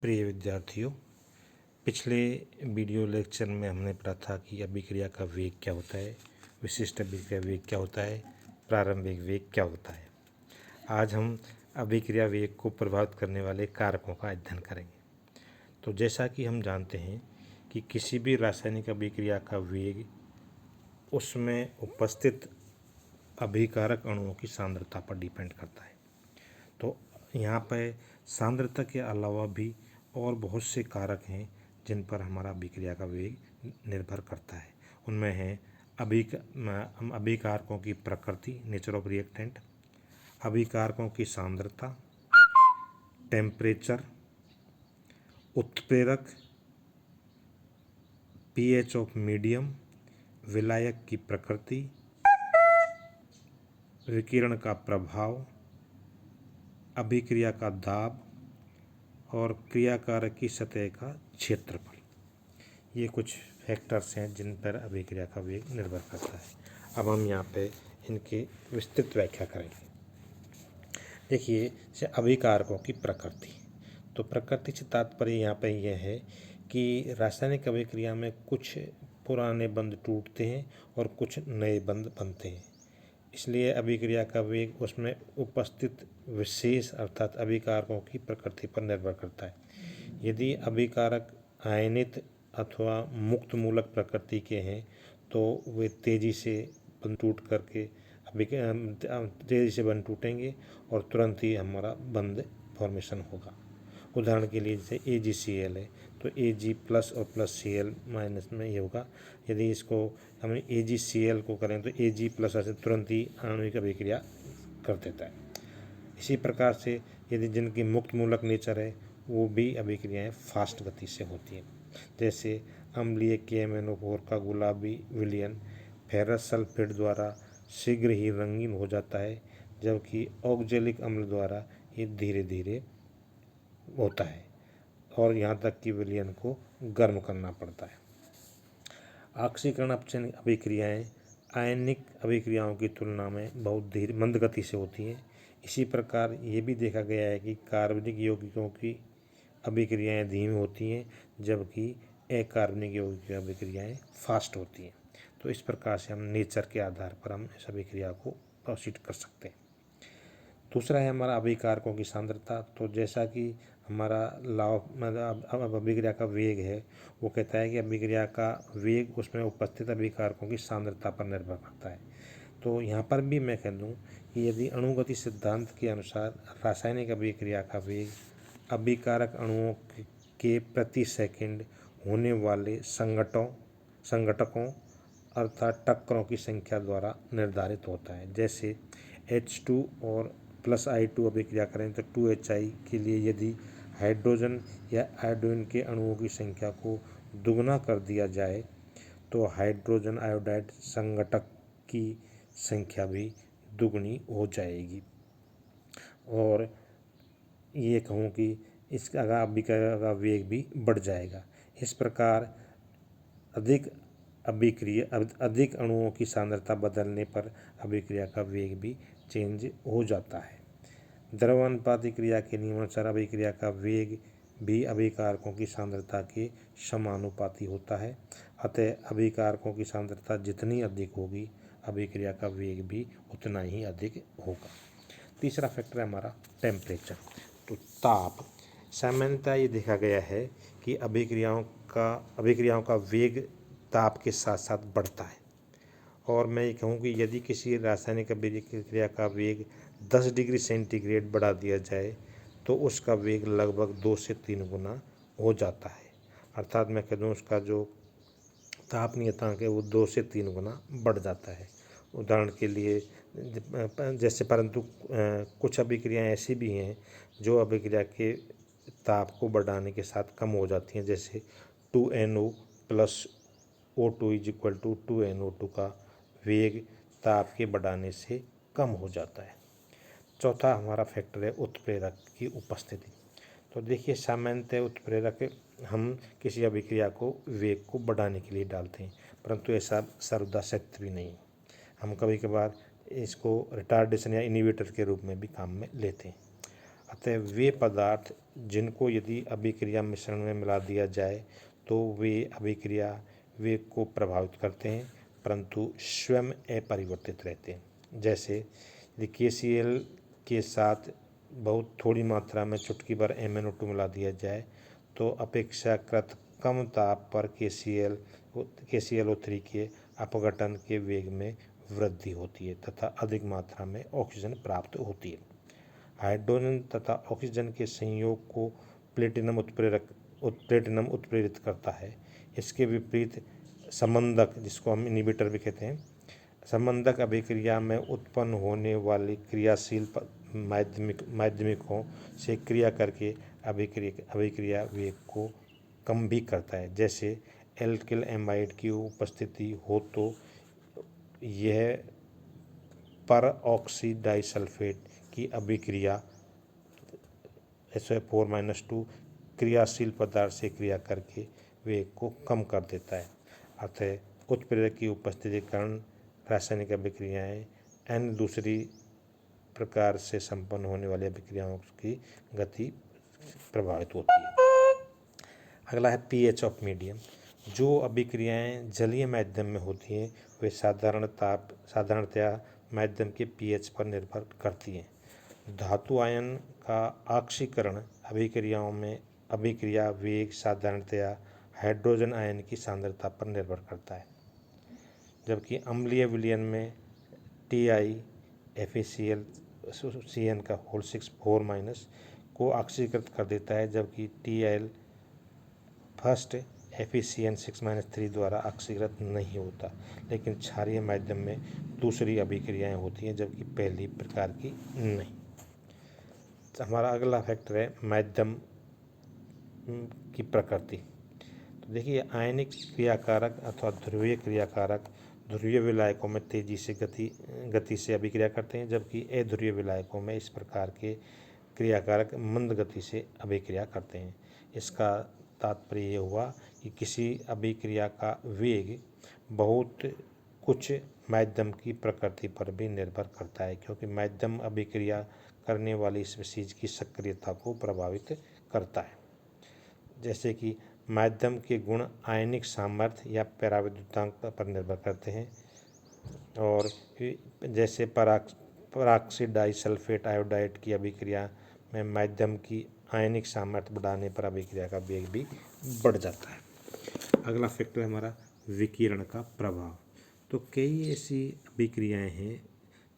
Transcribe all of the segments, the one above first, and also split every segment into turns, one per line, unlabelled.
प्रिय विद्यार्थियों, पिछले वीडियो लेक्चर में हमने पढ़ा था कि अभिक्रिया का वेग क्या होता है, विशिष्ट अभिक्रिया वेग क्या होता है, प्रारंभिक वेग क्या होता है। आज हम अभिक्रिया वेग को प्रभावित करने वाले कारकों का अध्ययन करेंगे। तो जैसा कि हम जानते हैं कि किसी भी रासायनिक अभिक्रिया का वेग उसमें उपस्थित अभिकारक अणुओं की सांद्रता पर डिपेंड करता है। तो यहाँ पर सांद्रता के अलावा भी और बहुत से कारक हैं जिन पर हमारा अभिक्रिया का वेग निर्भर करता है। उनमें है अभिकारकों की प्रकृति, नेचर ऑफ रिएक्टेंट, अभिकारकों की सांद्रता, टेम्परेचर, उत्प्रेरक, पीएच ऑफ मीडियम, विलायक की प्रकृति, विकिरण का प्रभाव, अभिक्रिया का दाब और क्रियाकारक की सतह का क्षेत्रफल। ये कुछ फैक्टर्स हैं जिन पर अभिक्रिया का वेग निर्भर करता है। अब हम यहाँ पे इनकी विस्तृत व्याख्या करेंगे। देखिए, जैसे अभिकारकों की प्रकृति, तो प्रकृति से तात्पर्य यहाँ पे यह है कि रासायनिक अभिक्रिया में कुछ पुराने बंध टूटते हैं और कुछ नए बंध बनते हैं। इसलिए अभिक्रिया का वेग उसमें उपस्थित विशेष अर्थात अभिकारकों की प्रकृति पर निर्भर करता है। यदि अभिकारक आयनित अथवा मुक्त मूलक प्रकृति के हैं तो वे तेज़ी से बंध टूट करके तेज़ी से बंध टूटेंगे और तुरंत ही हमारा बंध फॉर्मेशन होगा। उदाहरण के लिए जैसे AgCl है तो Ag प्लस और प्लस Cl माइनस में ये होगा। यदि इसको हम AgCl को करें तो Ag प्लस से तुरंत ही आणविक अभिक्रिया कर देता है। इसी प्रकार से यदि जिनकी मुक्त मूलक नेचर है वो भी अभिक्रियाएं फास्ट गति से होती हैं। जैसे अम्लीय KMnO4 का गुलाबी विलयन फेरस सल्फेट द्वारा शीघ्र ही रंगीन हो जाता है, जबकि ऑक्जेलिक अम्ल द्वारा ये धीरे धीरे होता है और यहाँ तक कि विलयन को गर्म करना पड़ता है। ऑक्सीकरण अपचयन अभिक्रियाएं आयनिक अभिक्रियाओं की तुलना में बहुत धीरे मंद गति से होती हैं। इसी प्रकार ये भी देखा गया है कि कार्बनिक यौगिकों की अभिक्रियाएं धीमी होती हैं, जबकि अकार्बनिक यौगिक अभिक्रियाएं फास्ट होती हैं। तो इस प्रकार से हम नेचर के आधार पर हम इस अभिक्रिया को प्रोसीड कर सकते हैं। दूसरा है हमारा अभिकारकों की सांद्रता। तो जैसा कि हमारा अभिक्रिया का वेग है, वो कहता है कि अभिक्रिया का वेग उसमें उपस्थित अभिकारकों की सांद्रता पर निर्भर करता है। तो यहाँ पर भी मैं कह दूँ कि यदि अणुगति सिद्धांत के अनुसार रासायनिक अभिक्रिया का वेग अभिकारक अणुओं के प्रति सेकंड होने वाले संघटकों अर्थात टक्करों की संख्या द्वारा निर्धारित होता है। जैसे H2 और प्लस I2 अभिक्रिया करें तो 2HI के लिए यदि हाइड्रोजन या आयोडीन के अणुओं की संख्या को दुगना कर दिया जाए तो हाइड्रोजन आयोडाइड संघटक की संख्या भी दुगनी हो जाएगी। और ये कहूँ कि इसका अभिक्रिया का वेग भी बढ़ जाएगा। इस प्रकार अधिक अणुओं की सांद्रता बदलने पर अभिक्रिया का वेग भी चेंज हो जाता है। द्रव्यानुपाती क्रिया के नियमानुसार अभिक्रिया का वेग भी अभिकारकों की सांद्रता के समानुपाती होता है। अतः अभिकारकों की सांद्रता जितनी अधिक होगी अभिक्रिया का वेग भी उतना ही अधिक होगा। तीसरा फैक्टर है हमारा टेम्परेचर। तो ताप, सामान्यतः ये देखा गया है कि अभिक्रियाओं का वेग ताप के साथ साथ बढ़ता है। और मैं ये कहूँ कि यदि किसी रासायनिक अभिक्रिया का वेग 10 डिग्री सेंटीग्रेड बढ़ा दिया जाए तो उसका वेग लगभग 2 से 3 गुना हो जाता है। अर्थात मैं कह दूँ उसका जो ताप नियतांक है वो 2 से 3 गुना बढ़ जाता है। उदाहरण के लिए जैसे परंतु कुछ अभिक्रियाएं ऐसी भी हैं जो अभिक्रिया के ताप को बढ़ाने के साथ कम हो जाती हैं। जैसे 2NO प्लस O2 = 2NO2 का वेग ताप के बढ़ाने से कम हो जाता है। चौथा हमारा फैक्टर है उत्प्रेरक की उपस्थिति। तो देखिए, सामान्यतः उत्प्रेरक हम किसी अभिक्रिया को वेग को बढ़ाने के लिए डालते हैं, परंतु ऐसा सर्वदा सत्य भी नहीं। हम कभी कभार इसको रिटार्डेशन या इनिवेटर के रूप में भी काम में लेते हैं। अतः वे पदार्थ जिनको यदि अभिक्रिया मिश्रण में मिला दिया जाए तो वे अभिक्रिया वेग को प्रभावित करते हैं, परंतु स्वयं अपरिवर्तित रहते हैं। जैसे यदि KCl के साथ बहुत थोड़ी मात्रा में चुटकी भर MnO2 मिला दिया जाए तो अपेक्षाकृत कम ताप पर KClO3 के अपघटन के वेग में वृद्धि होती है तथा अधिक मात्रा में ऑक्सीजन प्राप्त होती है। हाइड्रोजन तथा ऑक्सीजन के संयोग को प्लेटिनम उत्प्रेरित करता है। इसके विपरीत संबंधक, जिसको हम इनहिबिटर भी कहते हैं, संबंधक अभिक्रिया में उत्पन्न होने वाली क्रियाशील माध्यमिकों से क्रिया करके अभिक्रिया वेग को कम भी करता है। जैसे एल्किल एमाइड की उपस्थिति हो तो यह पर ऑक्सी डाइसल्फेट की अभिक्रिया SO4-2 क्रियाशील पदार्थ से क्रिया करके वेग को कम कर देता है। अतः उत्प्रेरक की उपस्थिति के कारण रासायनिक अभिक्रियाएं अन्य दूसरी प्रकार से संपन्न होने वाली अभिक्रियाओं की गति प्रभावित होती है। अगला है pH ऑफ मीडियम। जो अभिक्रियाएं जलीय माध्यम में होती हैं वे साधारणतया माध्यम के pH पर निर्भर करती हैं। धातु आयन का ऑक्सीकरण अभिक्रियाओं में अभिक्रिया वेग साधारणतया हाइड्रोजन आयन की सांद्रता पर निर्भर करता है, जबकि अम्लीय विलयन में TiFeCl को ऑक्सीकृत कर देता है, जबकि Til फर्स्ट FeCN6-3 द्वारा ऑक्सीकृत नहीं होता, लेकिन क्षारीय माध्यम में दूसरी अभिक्रियाएं होती हैं जबकि पहली प्रकार की नहीं। तो हमारा अगला फैक्टर है माध्यम की प्रकृति। तो देखिए, आयनिक क्रियाकारक अथवा ध्रुवीय क्रियाकारक ध्रुवीय विलायकों में तेजी से गति से अभिक्रिया करते हैं, जबकि अध्रुवीय विलायकों में इस प्रकार के क्रियाकारक मंद गति से अभिक्रिया करते हैं। इसका तात्पर्य ये हुआ कि किसी अभिक्रिया का वेग बहुत कुछ माध्यम की प्रकृति पर भी निर्भर करता है, क्योंकि माध्यम अभिक्रिया करने वाली स्पीशीज की सक्रियता को प्रभावित करता है। जैसे कि माध्यम के गुण आयनिक सामर्थ्य या पराविद्युतांक पर निर्भर करते हैं, और जैसे पराक्सी डाइसल्फेट आयोडाइड की अभिक्रिया में माध्यम की आयनिक सामर्थ्य बढ़ाने पर अभिक्रिया का वेग भी बढ़ जाता है। अगला फैक्टर है हमारा विकिरण का प्रभाव। तो कई ऐसी अभिक्रियाएं हैं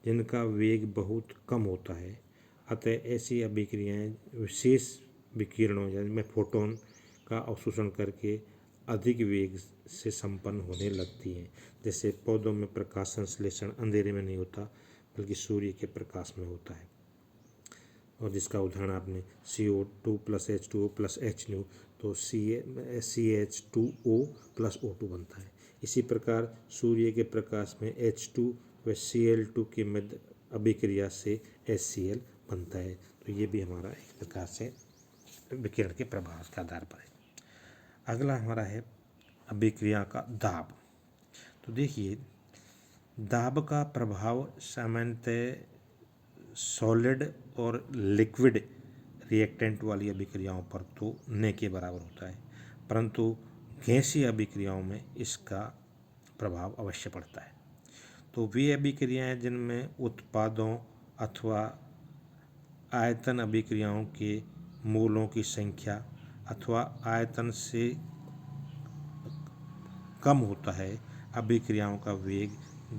जिनका वेग बहुत कम होता है, अतः ऐसी अभिक्रियाएं विशेष विकिरणों यानी फोटोन का अवशोषण करके अधिक वेग से संपन्न होने लगती हैं। जैसे पौधों में प्रकाश संश्लेषण अंधेरे में नहीं होता बल्कि सूर्य के प्रकाश में होता है, और जिसका उदाहरण आपने CO2 + H2O + HNO तो CH2O + O2 बनता है। इसी प्रकार सूर्य के प्रकाश में H2 व Cl2 के मध्य अभिक्रिया से HCl बनता है। तो ये भी हमारा एक प्रकार से विकिरण के प्रभाव के आधार पर है। अगला हमारा है अभिक्रिया का दाब। तो देखिए, दाब का प्रभाव सामान्यतः सॉलिड और लिक्विड रिएक्टेंट वाली अभिक्रियाओं पर तो न के बराबर होता है, परंतु गैसीय अभिक्रियाओं में इसका प्रभाव अवश्य पड़ता है। तो वे अभिक्रियाएं जिनमें उत्पादों अथवा आयतन अभिक्रियाओं के मोलों की संख्या अथवा आयतन से कम होता है, अभिक्रियाओं का वेग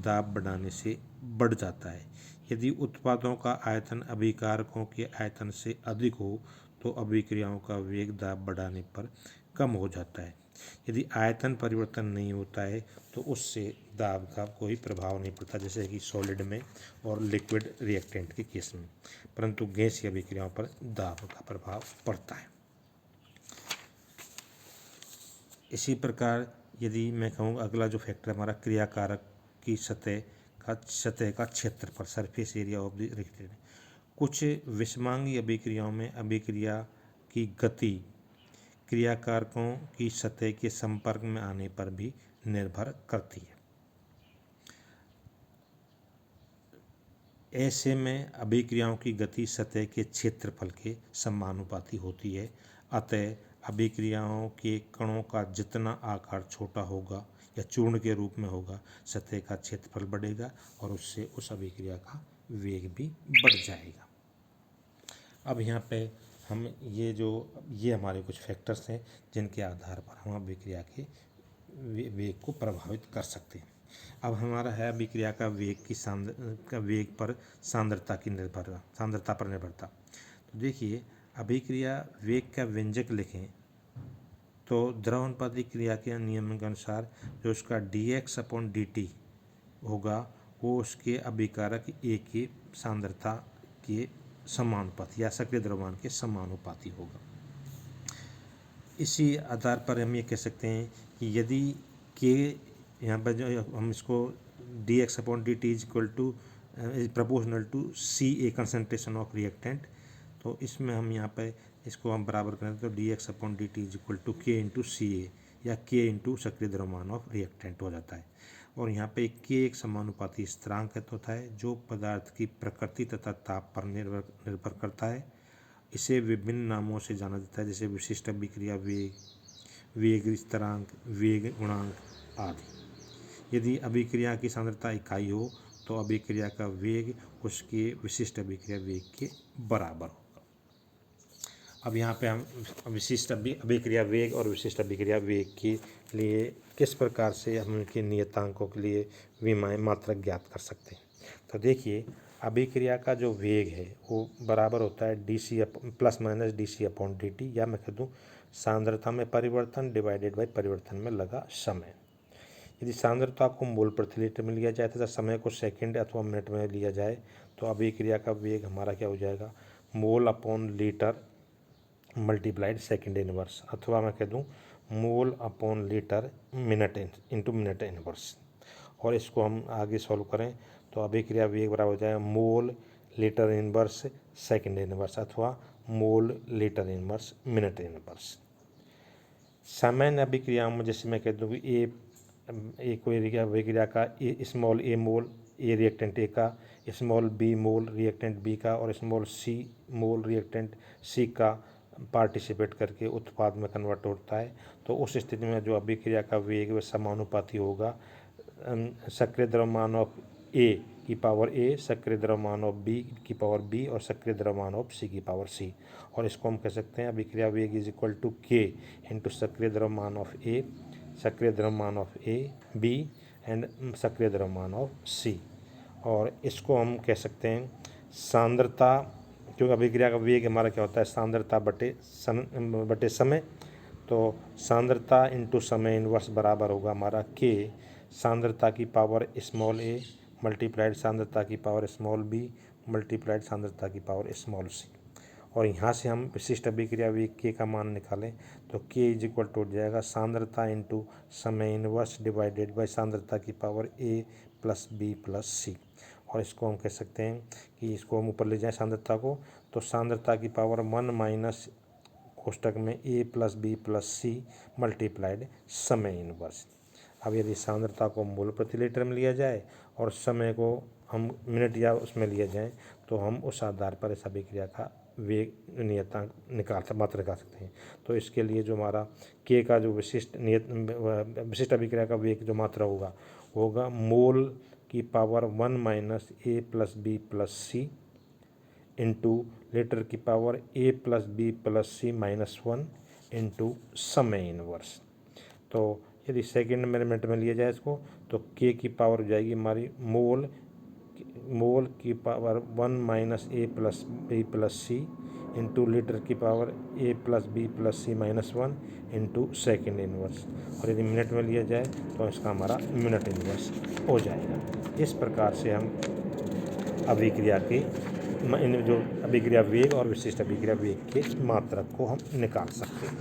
दाब बढ़ाने से बढ़ जाता है। यदि उत्पादों का आयतन अभिकारकों के आयतन से अधिक हो तो अभिक्रियाओं का वेग दाब बढ़ाने पर कम हो जाता है। यदि आयतन परिवर्तन नहीं होता है तो उससे दाब का कोई प्रभाव नहीं पड़ता, जैसे कि सॉलिड में और लिक्विड रिएक्टेंट के केस में, परंतु गैसीय अभिक्रियाओं पर दाब का प्रभाव पड़ता है। इसी प्रकार यदि मैं कहूँ अगला जो फैक्टर हमारा क्रियाकारक की सतह का क्षेत्रफल, surface area of the reactant. कुछ विषमांगी अभिक्रियाओं में अभिक्रिया की गति क्रियाकारकों की सतह के संपर्क में आने पर भी निर्भर करती है। ऐसे में अभिक्रियाओं की गति सतह के क्षेत्रफल के समानुपाती होती है। अतः अभिक्रियाओं के कणों का जितना आकार छोटा होगा या चूर्ण के रूप में होगा, सतह का क्षेत्रफल बढ़ेगा और उससे उस अभिक्रिया का वेग भी बढ़ जाएगा। अब यहाँ पे हम ये हमारे कुछ फैक्टर्स हैं जिनके आधार पर हम अभिक्रिया के वेग को प्रभावित कर सकते हैं। अब हमारा है अभिक्रिया का वेग पर सांद्रता पर निर्भरता। तो देखिए, अभिक्रिया वेग का व्यंजक लिखें तो द्रवनुपाती क्रिया के नियम के अनुसार जो उसका dx/dt होगा वो उसके अभिकारक A की सांद्रता के समानुपाती या सक्रिय द्रव्यमान के समानुपाती होगा। इसी आधार पर हम ये कह सकते हैं कि यदि K यहाँ पर जो हम इसको dx/dt is proportional to CA concentration of reactant, तो इसमें हम यहाँ पे इसको हम बराबर करें तो dx/dt is K into CA या K इंटू सक्रिय द्रव्यमान ऑफ रिएक्टेंट हो जाता है। और यहाँ पे K एक समानुपाती स्थिरांक होता है जो पदार्थ की प्रकृति तथा ताप पर निर्भर करता है। इसे विभिन्न नामों से जाना जाता है, जैसे विशिष्ट अभिक्रिया वेग, वेग स्थिरांक, वेग गुणांक आदि। यदि अभिक्रिया की सांद्रता इकाई हो तो अभिक्रिया का वेग उसके विशिष्ट अभिक्रिया वेग के बराबर होगा। अब यहाँ पे हम विशिष्ट अभिक्रिया वेग और विशिष्ट अभिक्रिया वेग के लिए किस प्रकार से हम उनके नियतांकों के लिए विमाएँ मात्रक ज्ञात कर सकते हैं। तो देखिए, अभिक्रिया का जो वेग है वो बराबर होता है dc+-dc/dt, या मैं कह दूँ सांद्रता में परिवर्तन डिवाइडेड बाई परिवर्तन में लगा समय। यदि सांद्रता को मोल प्रति लीटर में लिया जाए तथा समय को सेकंड अथवा मिनट में लिया जाए तो अभिक्रिया का वेग हमारा क्या हो जाएगा, मोल/लीटर मल्टीप्लाइड सेकंड इनवर्स, अथवा मैं कह दूँ मोल/लीटर मिनट इंटू मिनट इनवर्स। और इसको हम आगे सॉल्व करें तो अभिक्रिया वेग बराबर हो जाएगा मोल/लीटर इनवर्स सेकंड इनवर्स अथवा मोल/लीटर इनवर्स मिनट इनवर्स। सामान्य अभिक्रियाओं में जैसे मैं कह दूँ कि कोई अभिक्रिया का small a mole A reactant A का, स्मॉल b मोल रिएक्टेंट बी का और स्मॉल c मोल रिएक्टेंट सी का पार्टिसिपेट करके उत्पाद में कन्वर्ट होता है, तो उस स्थिति में जो अभिक्रिया का वेग वह समानुपाती होगा सक्रिय द्रव्यमान ऑफ A की पावर A, सक्रिय द्रव्यमान ऑफ B की पावर B और सक्रिय द्रव्यमान ऑफ C की पावर C। और इसको हम कह सकते हैं अभिक्रिया वेग is equal to K into सक्रिय द्रव्यमान ऑफ A, सक्रिय द्रव्यमान ऑफ A, B एंड सक्रिय द्रव्यमान ऑफ C। और इसको हम कह सकते हैं सांद्रता, क्योंकि अभिक्रिया का वेग हमारा क्या होता है सांद्रता बटे समय, तो सांद्रता इंटू समय इनवर्स बराबर होगा हमारा K सांद्रता की पावर स्मॉल a मल्टीप्लाइड सांद्रता की पावर स्मॉल b मल्टीप्लाइड सांद्रता की पावर स्मॉल c। और यहाँ से हम विशिष्ट अभिक्रिया वेग K का मान निकालें तो K इज इक्वल टू हो जाएगा सांद्रता इंटू समय इनवर्स डिवाइडेड बाई सांद्रता की power a plus b plus c। और इसको हम कह सकते हैं कि इसको हम ऊपर ले जाएं सांद्रता को, तो सांद्रता की पावर 1 माइनस कोष्टक में a plus b plus c multiplied समय इनवर्स। अब यदि सांद्रता को मोल प्रति लीटर में लिया जाए और समय को हम मिनट या उसमें लिया जाए तो हम उस आधार पर इस अभिक्रिया का वेग नियतांक मात्रा निकाल सकते हैं। तो इसके लिए जो हमारा K का जो विशिष्ट अभिक्रिया का वेग जो मात्रा होगा मोल की power 1 minus a plus b plus c into litre की power a plus b plus c minus 1 into समय इनवर्स। तो यदि सेकेंड मिनट में लिया जाए इसको तो K की पावर हो जाएगी हमारी मोल की power 1 minus a plus b plus c into litre की power a plus b plus c minus 1 into second inverse. और यदि मिनट में लिया जाए तो इसका हमारा मिनट इनवर्स हो जाएगा। इस प्रकार से हम अभिक्रिया के जो अभिक्रिया वेग और विशिष्ट अभिक्रिया वेग के मात्रक को हम निकाल सकते हैं।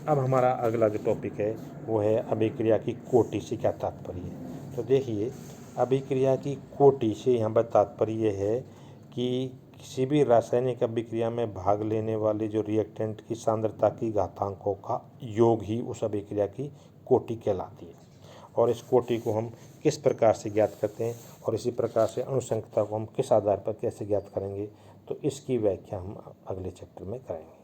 अब हमारा अगला जो टॉपिक है वो है अभिक्रिया की कोटि से क्या तात्पर्य है। तो देखिए, अभिक्रिया की कोटि से यहाँ पर तात्पर्य है कि किसी भी रासायनिक अभिक्रिया में भाग लेने वाले जो रिएक्टेंट की सांद्रता की घातांकों का योग ही उस अभिक्रिया की कोटि कहलाती है। और इस कोटि को हम किस प्रकार से ज्ञात करते हैं और इसी प्रकार से अणुसंख्यता को हम किस आधार पर कैसे ज्ञात करेंगे, तो इसकी व्याख्या हम अगले चैप्टर में करेंगे।